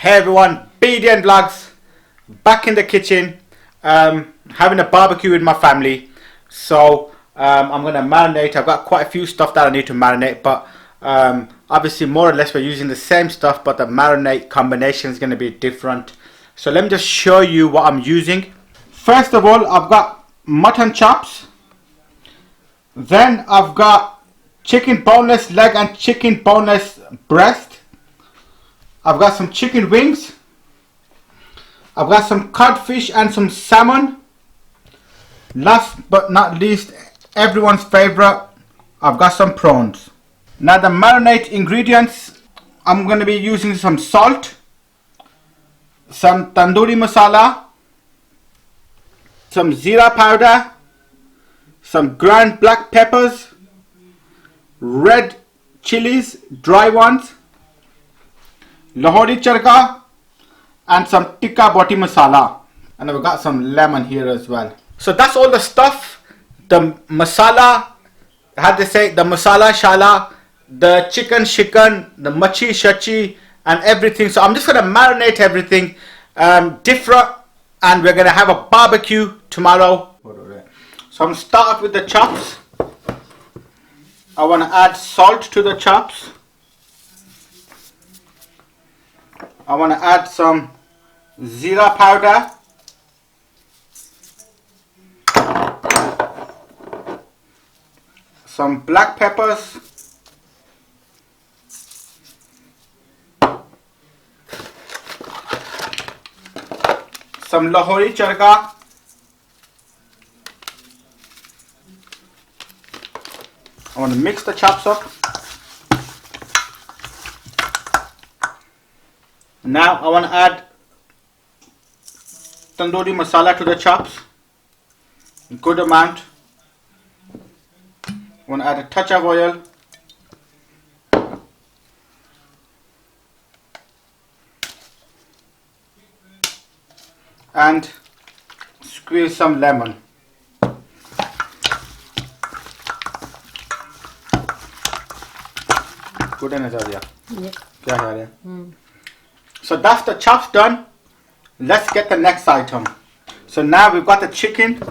Hey everyone, BDN Vlogs, back in the kitchen, having a barbecue with my family. So I'm going to marinate. I've got quite a few stuff that I need to marinate, but obviously more or less we're using the same stuff, but the marinate combination is going to be different. So let me just show you what I'm using. First of all, I've got mutton chops. Then I've got chicken boneless leg and chicken boneless breast. I've got some chicken wings. I've got some codfish and some salmon. Last but not least, everyone's favorite, I've got some prawns. Now the marinade ingredients, I'm going to be using some salt, some tandoori masala, some zira powder, some ground black peppers, red chilies, dry ones, Lahori charka, and some tikka boti masala, and I've got some lemon here as well. So that's all the stuff. The masala, how they say, the masala shala, the chicken shikan, the machi shachi, and everything. So I'm just going to marinate everything different, and we're going to have a barbecue tomorrow. So I'm going to start off with the chops. I want to add salt to the chops. I want to add some zira powder, some black peppers, some Lahori charka, I want to mix the chops up. Now I want to add tandoori masala to the chops, good amount. I want to add a touch of oil, and squeeze some lemon. Good enough, yeah. So that's the chops done. Let's get the next item. So now we've got the chicken.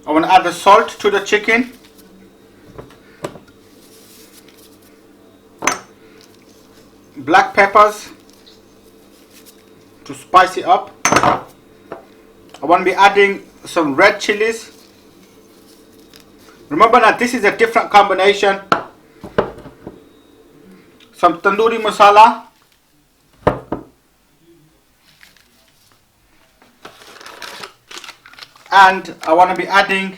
I want to add the salt to the chicken. Black peppers to spice it up. I want to be adding some red chilies. Remember that this is a different combination. Some tandoori masala. And I want to be adding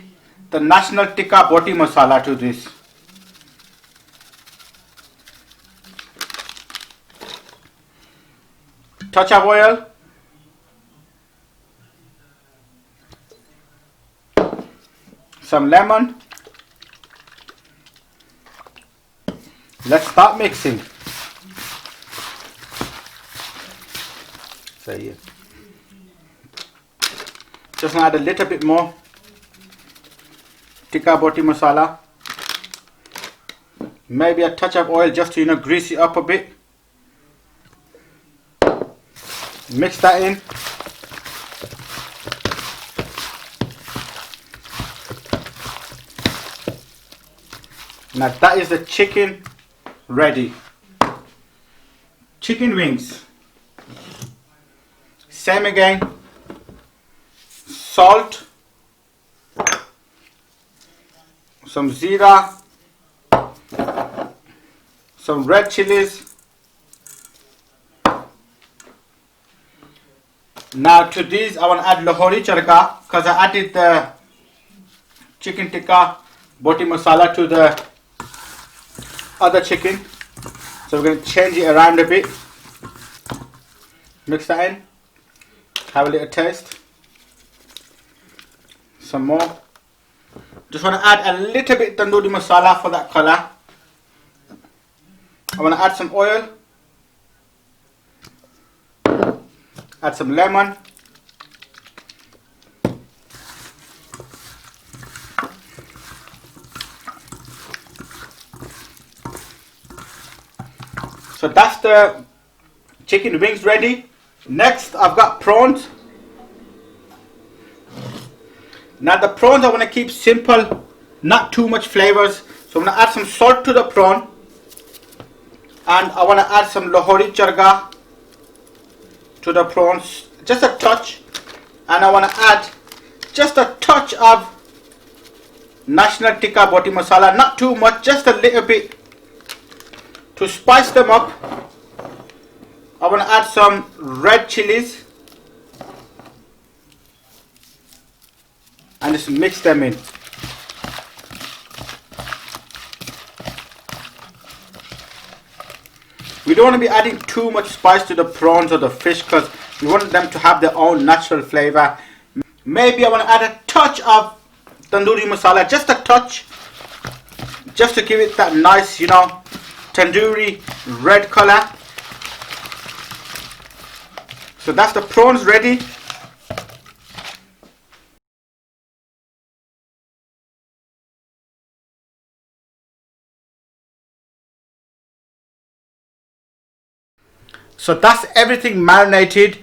the national tikka boti masala to this. Touch of oil. Some lemon. Let's start mixing. So yeah. Just add a little bit more tikka boti masala, maybe a touch of oil just to grease it up a bit. Mix that in. Now that is the chicken ready. Chicken wings, same again. Salt, some zira, some red chilies. Now to these I want to add Lahori charka because I added the chicken tikka boti masala to the other chicken. So we're going to change it around a bit. Mix that in. Have a little taste. Some more. Just want to add a little bit tandoori masala for that color. I want to add some oil. Add some lemon. So that's the chicken wings ready. Next, I've got prawns. Now the prawns I want to keep simple, not too much flavors. So I'm going to add some salt to the prawn. And I want to add some lahori charga to the prawns, just a touch. And I want to add just a touch of national tikka boti masala, not too much, just a little bit to spice them up. I want to add some red chilies and just mix them in. We don't want to be adding too much spice to the prawns or the fish because we want them to have their own natural flavor. Maybe I want to add a touch of tandoori masala, just a touch, just to give it that nice, you know, tandoori red color. So that's the prawns ready. So that's everything marinated.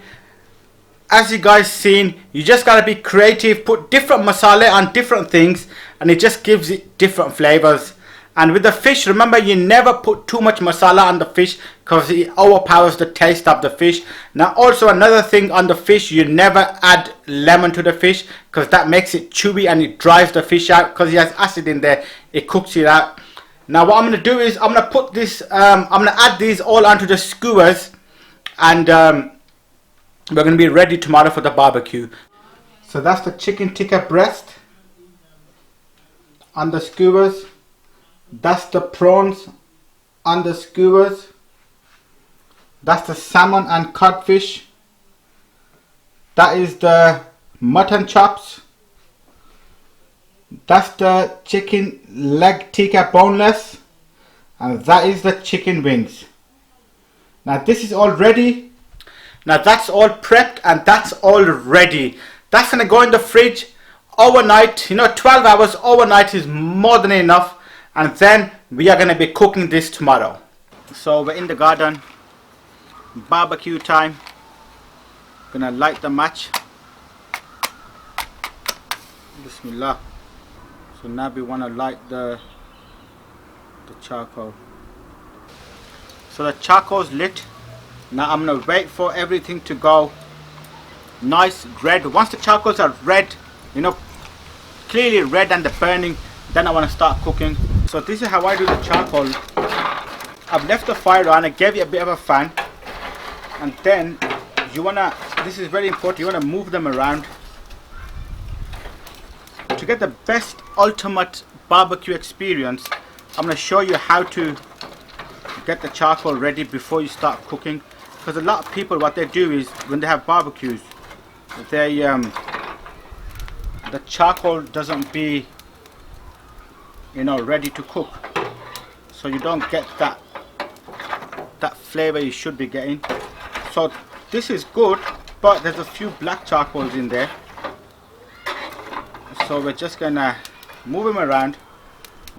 As you guys seen, you just gotta be creative, put different masala on different things and it just gives it different flavors. And with the fish, remember, you never put too much masala on the fish because it overpowers the taste of the fish. Now also another thing on the fish, you never add lemon to the fish because that makes it chewy and it dries the fish out because it has acid in there, it cooks it out. Now what I'm going to do is I'm going to put this, I'm going to add these all onto the skewers. And we're going to be ready tomorrow for the barbecue. So that's the chicken tikka breast on the skewers. That's the prawns on the skewers. That's the salmon and codfish. That is the mutton chops. That's the chicken leg tikka boneless. And that is the chicken wings. Now this is all ready. Now that's all prepped and that's all ready. That's going to go in the fridge overnight. You know, 12 hours overnight is more than enough. And then we are going to be cooking this tomorrow. So we're in the garden. Barbecue time. Gonna light the match. Bismillah. So now we want to light the charcoal. So the charcoal's lit. Now I'm going to wait for everything to go nice red. Once the charcoals are red, you know, clearly red and they're burning, then I want to start cooking. So this is how I do the charcoal. I've left the fire on, I gave it a bit of a fan. And then you want to, this is very important, you want to move them around. To get the best ultimate barbecue experience, I'm going to show you how to get the charcoal ready before you start cooking, because a lot of people, what they do is when they have barbecues, they the charcoal doesn't be, you know, ready to cook, so you don't get that flavor you should be getting. So this is good, but there's a few black charcoals in there, so we're just gonna move them around,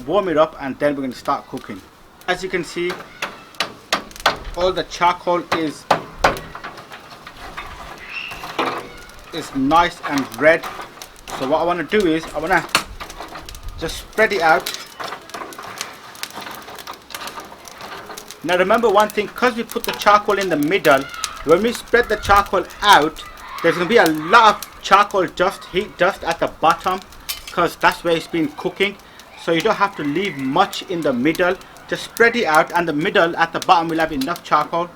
warm it up, and then we're gonna start cooking. As you can see, all the charcoal is nice and red. So what I want to do is I want to just spread it out. Now remember one thing, because we put the charcoal in the middle, when we spread the charcoal out, there's going to be a lot of charcoal dust, heat dust at the bottom, because that's where it's been cooking. So you don't have to leave much in the middle. Just spread it out, and the middle at the bottom will have enough charcoal.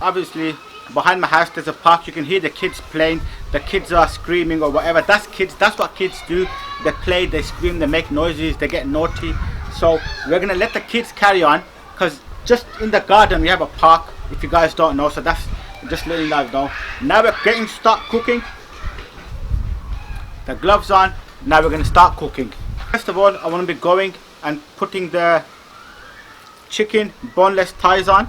Obviously behind my house there's a park, you can hear the kids playing, the kids are screaming or whatever. That's kids, that's what kids do. They play, they scream, they make noises, they get naughty. So we're gonna let the kids carry on, because just in the garden we have a park, if you guys don't know. So that's just letting you guys know. Now we're getting start cooking. The gloves on. Now we're going to start cooking. First of all, I want to be going and putting the chicken boneless thighs on.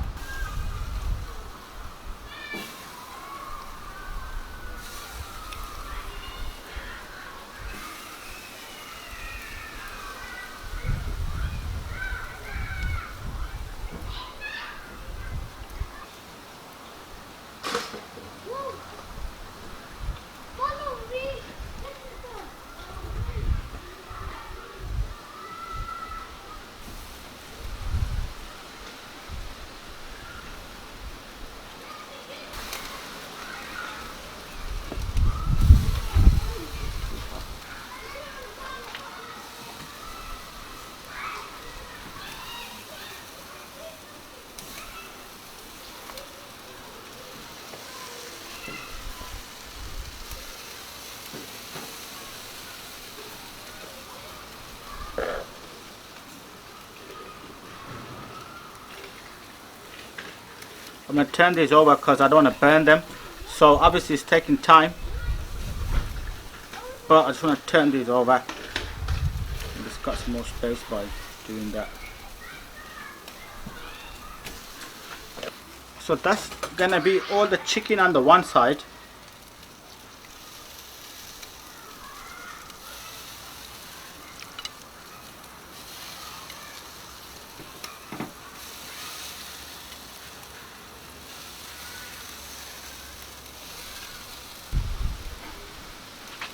I'm going to turn these over because I don't want to burn them. So obviously it's taking time, but I just want to turn these over. I just got some more space by doing that. So that's going to be all the chicken on the one side.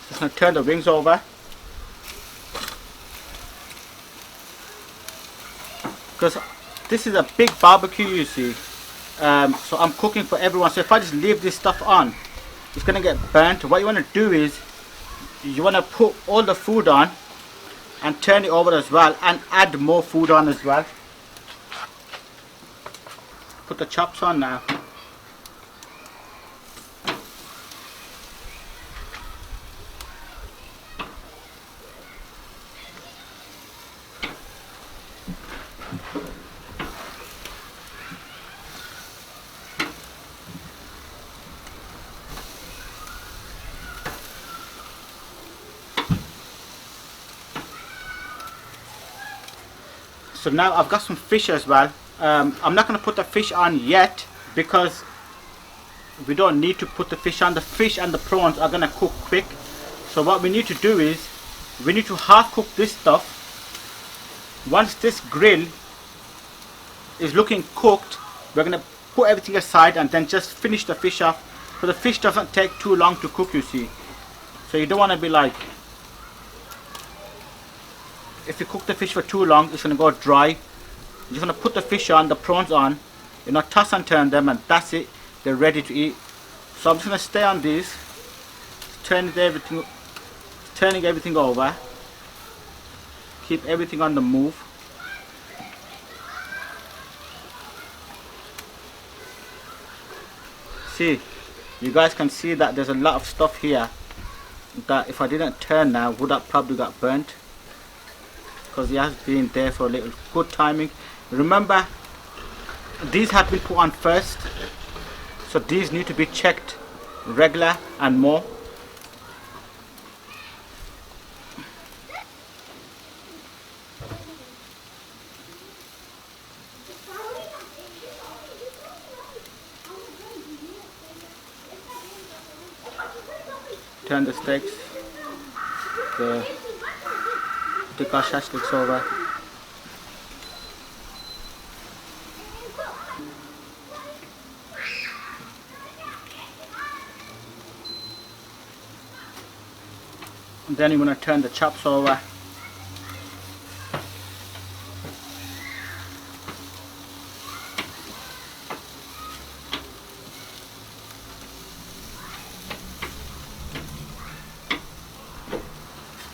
Just going to turn the wings over. Because this is a big barbecue, you see. So I'm cooking for everyone. So if I just leave this stuff on, it's going to get burnt. What you want to do is, you want to put all the food on and turn it over as well, and add more food on as well. Put the chops on now. So now I've got some fish as well. I'm not going to put the fish on yet because we don't need to put the fish on. The fish and the prawns are going to cook quick. So what we need to do is, we need to half cook this stuff. Once this grill is looking cooked, we're going to put everything aside and then just finish the fish off. So the fish doesn't take too long to cook, you see. So you don't want to be like, if you cook the fish for too long, it's going to go dry. You're just going to put the fish on, the prawns on, you know, toss and turn them, and that's it. They're ready to eat. So I'm just going to stay on these, turning everything over, keep everything on the move. See, you guys can see that there's a lot of stuff here that if I didn't turn now would have probably got burnt, because it has been there for a little. Good timing. Remember, these have been put on first, so these need to be checked regular and more. Turn the steaks, the tikka shashliks over. And then you want to turn the chops over.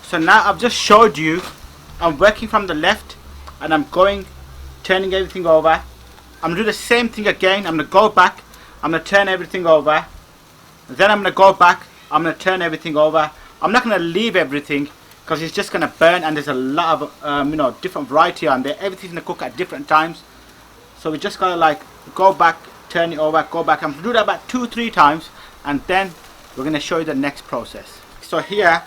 So now I've just showed you, I'm working from the left and I'm turning everything over. I'm going to do the same thing again. I'm going to go back, I'm going to turn everything over. Then I'm going to go back, I'm going to turn everything over. I'm not going to leave everything because it's just going to burn, and there's a lot of you know, different variety on there. Everything's going to cook at different times. So we just got to like go back, turn it over, go back. I'm going to do that about 2-3 times, and then we're going to show you the next process. So here,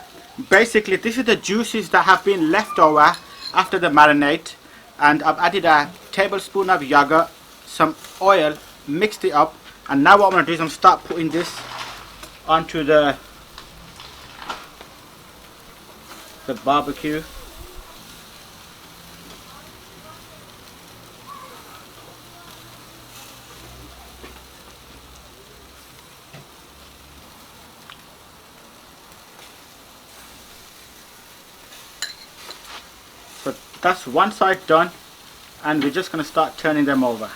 basically this is the juices that have been left over after the marinade, and I've added a tablespoon of yogurt, some oil, mixed it up, and now what I'm going to do is I'm going to start putting this onto the barbecue. So that's one side done, and we're just going to start turning them over.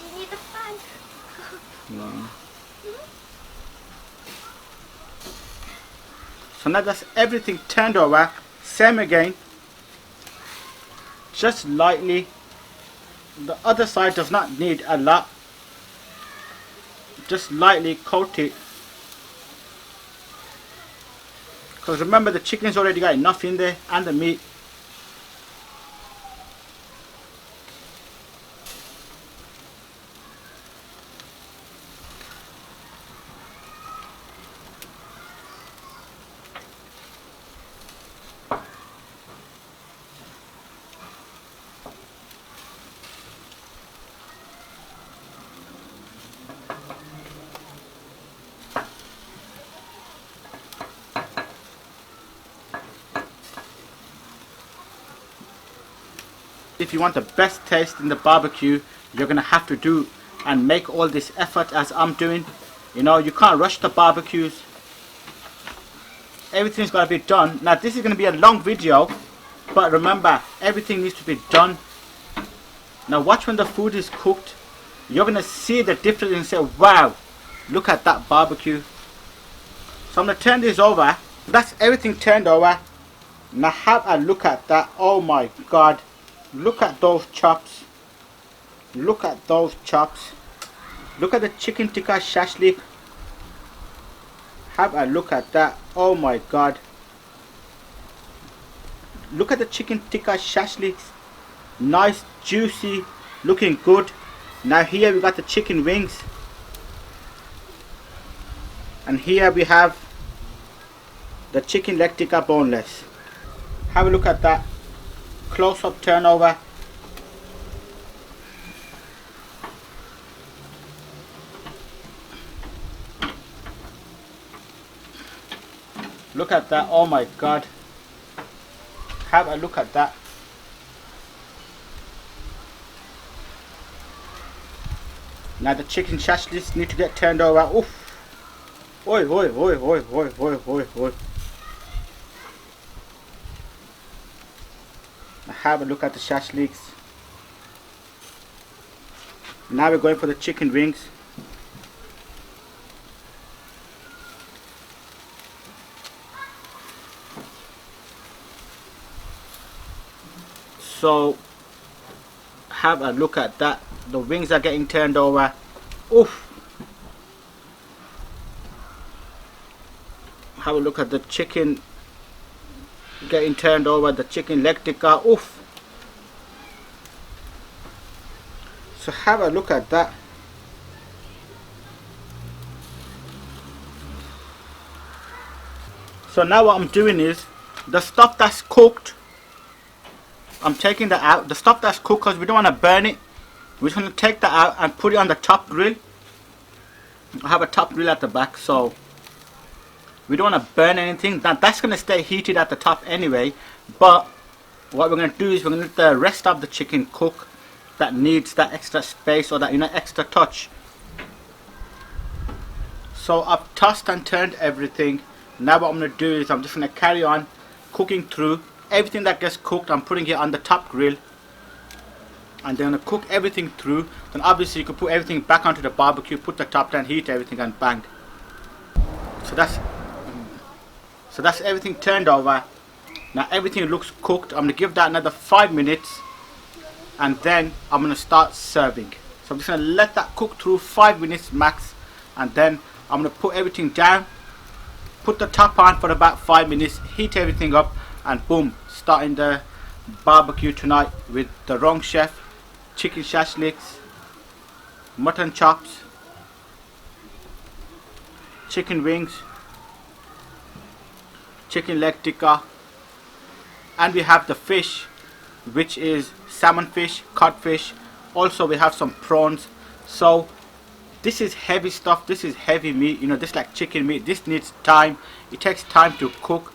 You need a fan? No. So now that's everything turned over. Same again, just lightly. The other side does not need a lot. Just lightly coat it, because remember the chicken's already got enough in there and the meat. If you want the best taste in the barbecue, you're going to have to do and make all this effort as I'm doing. You know, you can't rush the barbecues. Everything's got to be done. Now this is going to be a long video, but remember, everything needs to be done. Now watch when the food is cooked. You're going to see the difference and say, wow, look at that barbecue. So I'm going to turn this over. That's everything turned over. Now have a look at that. Oh my God. Look at those chops. Look at those chops. Look at the chicken tikka shashlik. Have a look at that. Oh my God. Look at the chicken tikka shashliks. Nice, juicy, looking good. Now here we got the chicken wings. And here we have the chicken leg tikka boneless. Have a look at that. Close up turnover. Look at that. Oh my God. Have a look at that. Now the chicken shashliks need to get turned over. Oof. Oi, oi, oi, oi, oi, oi, oi, oi. Now have a look at the shashliks. Now we're going for the chicken wings. So have a look at that. The wings are getting turned over. Oof. Have a look at the chicken getting turned over. The chicken leg tikka. Oof. So have a look at that. So now what I'm doing is the stuff that's cooked, I'm taking that out. The stuff that's cooked, because we don't want to burn it, we're just going to take that out and put it on the top grill. I have a top grill at the back, so we don't want to burn anything. Now that's going to stay heated at the top anyway, but what we're going to do is we're going to let the rest of the chicken cook that needs that extra space or that, you know, extra touch. So I've tossed and turned everything. Now what I'm going to do is I'm just going to carry on cooking through. Everything that gets cooked, I'm putting it on the top grill, and then I'm going to cook everything through. Then obviously you can put everything back onto the barbecue, put the top down, heat everything, and bang. So that's everything turned over. Now everything looks cooked. I'm going to give that another 5 minutes, and then I'm going to start serving. So I'm just going to let that cook through 5 minutes max, and then I'm going to put everything down, put the top on for about 5 minutes, heat everything up, and boom, starting the barbecue tonight with the wrong chef, chicken shashliks, mutton chops, chicken wings, chicken leg tikka, and we have the fish, which is salmon fish, codfish. Also we have some prawns. So this is heavy stuff. This is heavy meat, you know, this like chicken meat. This needs time. It takes time to cook.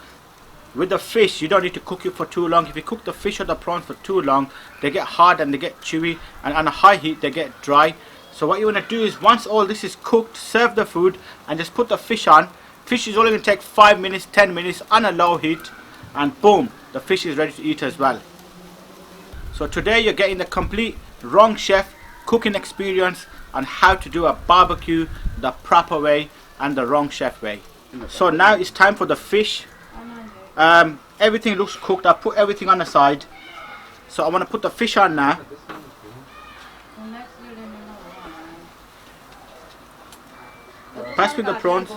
With the fish, you don't need to cook it for too long. If you cook the fish or the prawns for too long, they get hard and they get chewy, and on a high heat they get dry. So what you want to do is, once all this is cooked, serve the food and just put the fish on. Fish is only going to take 5 minutes, 10 minutes on a low heat, and boom, the fish is ready to eat as well. So today you're getting the complete wrong chef cooking experience on how to do a barbecue the proper way and the wrong chef way. So now it's time for the fish. Everything looks cooked. I put everything on the side, so I want to put the fish on now. Pass me the prawns.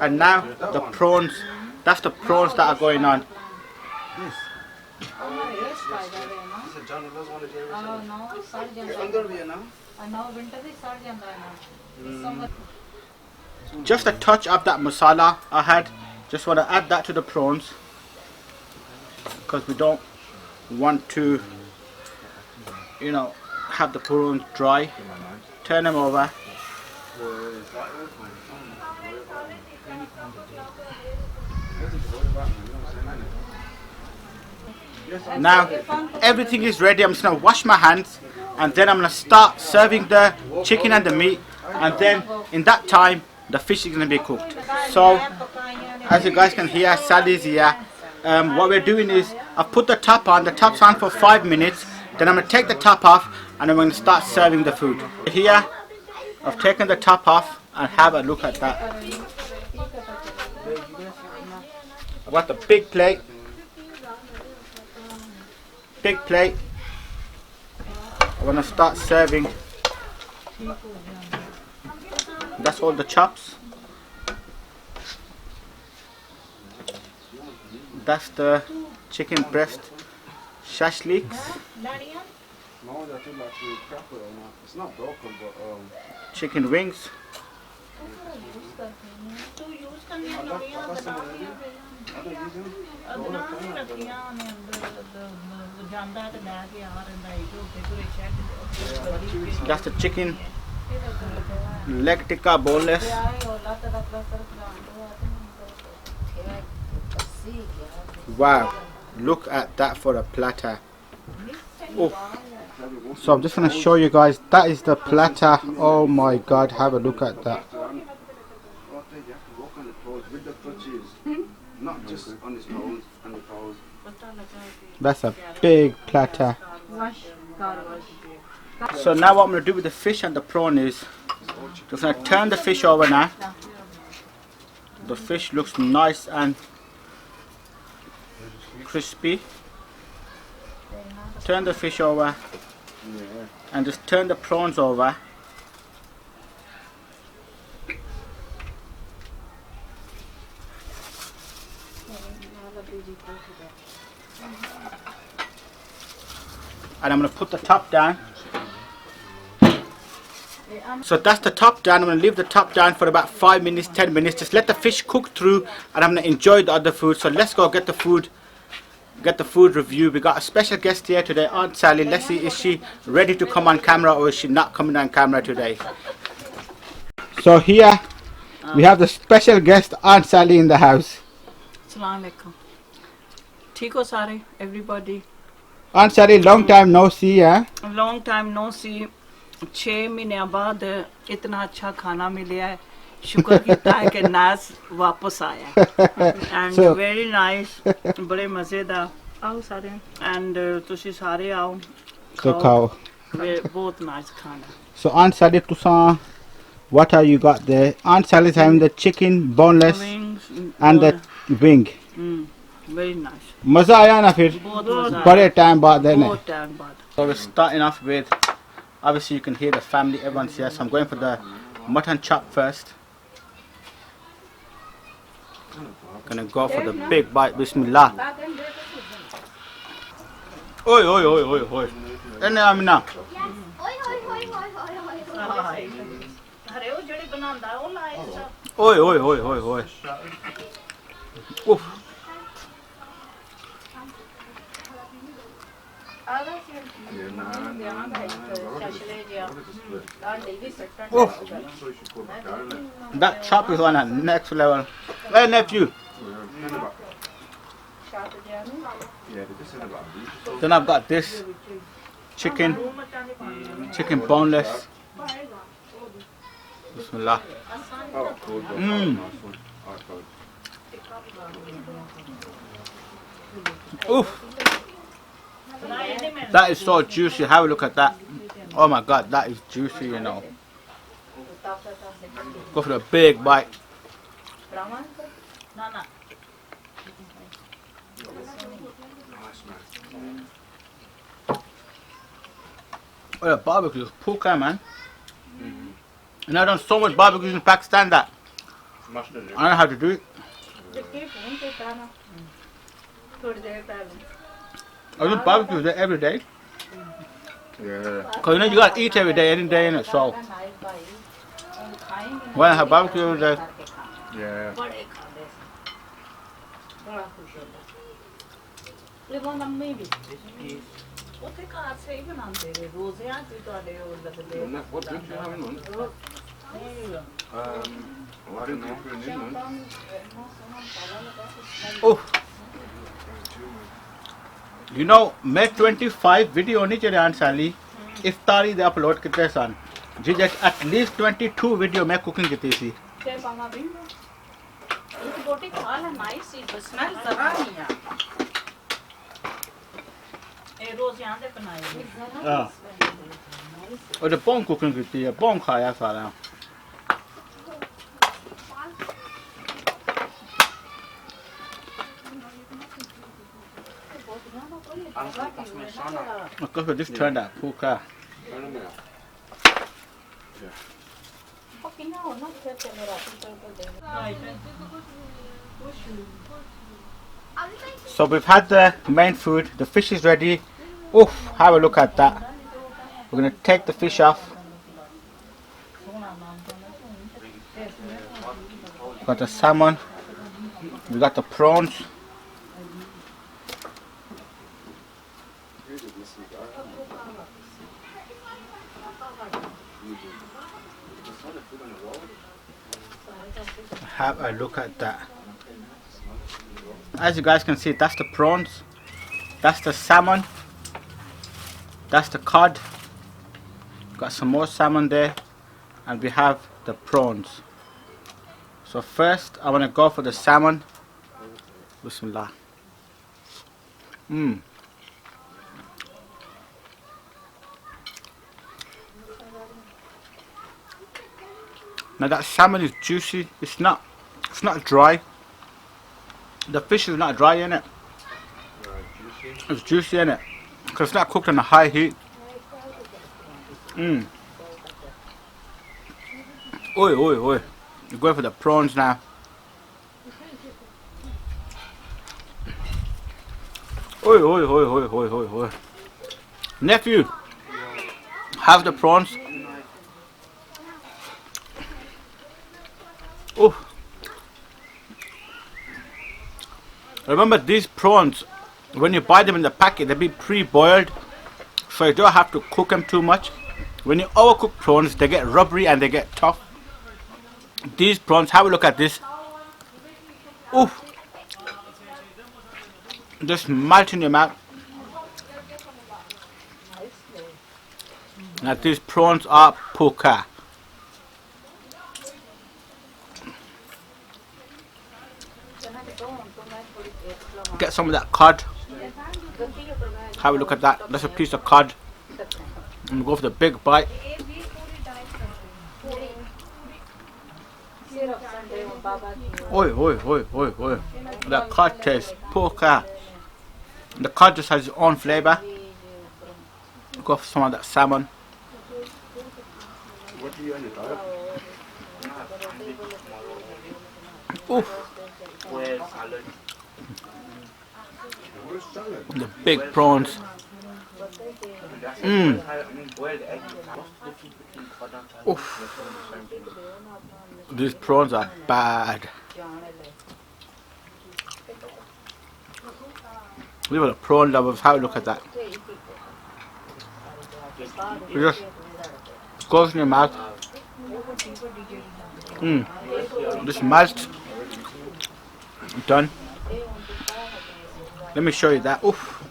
And now the prawns, that's the prawns that are going on. Just a touch of that masala I had. Just want to add that to the prawns, because we don't want to, you know, have the prawns dry. Turn them over. Now everything is ready. I'm just gonna wash my hands and then I'm gonna start serving the chicken and the meat, and then in that time the fish is gonna be cooked. So as you guys can hear, Sally's here. What we're doing is I've put the top on. The top's on for 5 minutes. Then I'm gonna take the top off and I'm gonna start serving the food. Here I've taken the top off and have a look at that. I've got the big plate. Big plate. I'm gonna start serving. That's all the chops. That's the chicken breast shashliks. Chicken wings. That's the chicken leg tikka boneless. Wow, look at that for a platter. Oh. So I'm just going to show you guys, that is the platter. Oh my god, have a look at that. That's a big platter. So now what I'm going to do with the fish and the prawn is just going to turn the fish over now. The fish looks nice and crispy. Turn the fish over and just turn the prawns over. And I'm going to put the top down. So that's the top down. I'm going to leave the top down for about 5 minutes, 10 minutes. Just let the fish cook through and I'm going to enjoy the other food. So let's go get the food. Get the food review. We got a special guest here today, Aunt Sally. Let's see, is she ready to come on camera or is she not coming on camera today? So here we have the special guest, Aunt Sally, in the house. Assalamu alaikum. Theek ho sare, everybody. Aunt Sally, long time no see, eh? Long time no see. 6 महीने बाद इतना अच्छा खाना मिला है. शुक्र कीता है कि नाज वापस आया. And so, very nice. बड़े मजेदार. आओ सारे. And तुसी सारे आओ. So खाओ. बहुत nice खाना. So Aunt Sally, tusa, what have you got there? Aunt Sally's having the chicken boneless wings, and the wing. Very nice. मजा आया ना फिर? बड़े टाइम बाद है ना? बहुत टाइम बाद. So we're starting off with, obviously you can hear the family, everyone's here. So I'm going for the mutton chop first. Gonna go for the big bite. Bismillah. Oi, oi, oi, oi, oi. Enne amina. Oi, oi, oi, oi, oi. Oof. Oof. That chop is on a next level. Hey nephew. Then I've got this chicken boneless. Bismillah. Oof. That is so juicy. Have a look at that. Oh my god, that is juicy, you know. Go for a big bite. Oh, the barbecue is pooka, man. And I've done so much barbecues in Pakistan that I don't know how to do it. I do barbecues there every day. Yeah. Because you know you gotta eat every day, any day in it, so when I have barbecue every day. Yeah. Oh. You know, मैं 25 video नहीं चले आन साली इफ्तारी दे upload कितने सन जी at least 22 video मैं cooking की थी एक बोटी खा ला नाइस स्मेल जरा नहीं है ए रोज यहां से बनाई हां और the bone cooking की थी bone खाया सारा Because this turned out puka. So we've had the main food, the fish is ready. Oof, have a look at that. We're going to take the fish off. We got the salmon, we got the prawns. Have a look at that. As you guys can see, that's the prawns, that's the salmon, that's the cod. Got some more salmon there, and we have the prawns. So first I want to go for the salmon. Bismillah. Now that salmon is juicy. It's not dry. The fish is not dry in it. It's juicy in it because it's not cooked on a high heat. Oi, oi, oi! You're going for the prawns now. Oi, oi, oi, oi, oi, oi, oi! Nephew, have the prawns. Oh, remember these prawns, when you buy them in the packet, they be pre-boiled, so you don't have to cook them too much. When you overcook prawns, they get rubbery and they get tough. These prawns, have a look at this. Ooh, just melt in your mouth. Now these prawns are puka. Get some of that cod. Have a look at that. That's a piece of cod. And go for the big bite. Oi, oi, oi, oi, oi. That cod tastes puka. The cod just has its own flavour. Go for some of that salmon. Oof. The big prawns. Oof. These prawns are bad. We were the prawn lovers. Have a look at that. You just goes in your mouth. Just melt. Done. Let me show you that. Oof.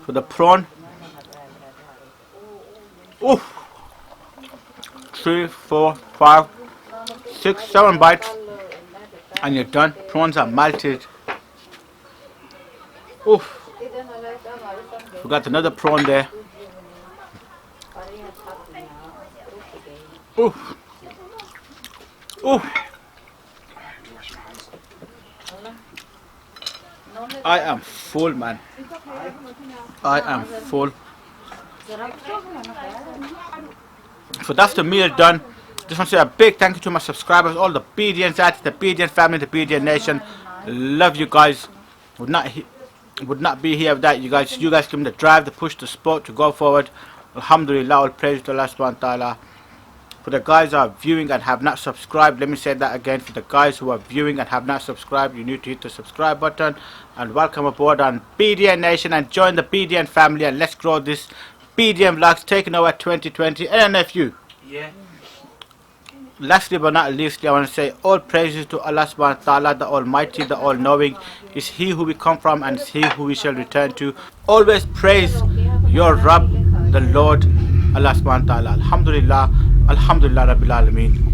For the prawn. Oof. 3, 4, 5, 6, 7 bites, and you're done. Prawns are melted. Oof. We got another prawn there. Oof. Oof. I am full, man. I am full. So that's the meal done. Just want to say a big thank you to my subscribers, all the BDNs out, the BDN family, the BDN nation. Love you guys. Would not be here without you guys. You guys give me the drive, the push, the support to go forward. Alhamdulillah, all praise to Allah subhanahu wa ta'ala. For the guys who are viewing and have not subscribed, let me say that again. For the guys who are viewing and have not subscribed, you need to hit the subscribe button. And welcome aboard on BDN Nation and join the BDN family, and let's grow this BDN vlogs taking over 2020. And nephew. Yeah. lastly but not leastly, I want to say all praises to Allah subhanahu wa ta'ala, the Almighty, the All-Knowing. Is He who we come from and is He who we shall return to. Always praise your Rabb, the Lord, Allah subhanahu wa ta'ala. Alhamdulillah, Alhamdulillah Rabbil Alameen.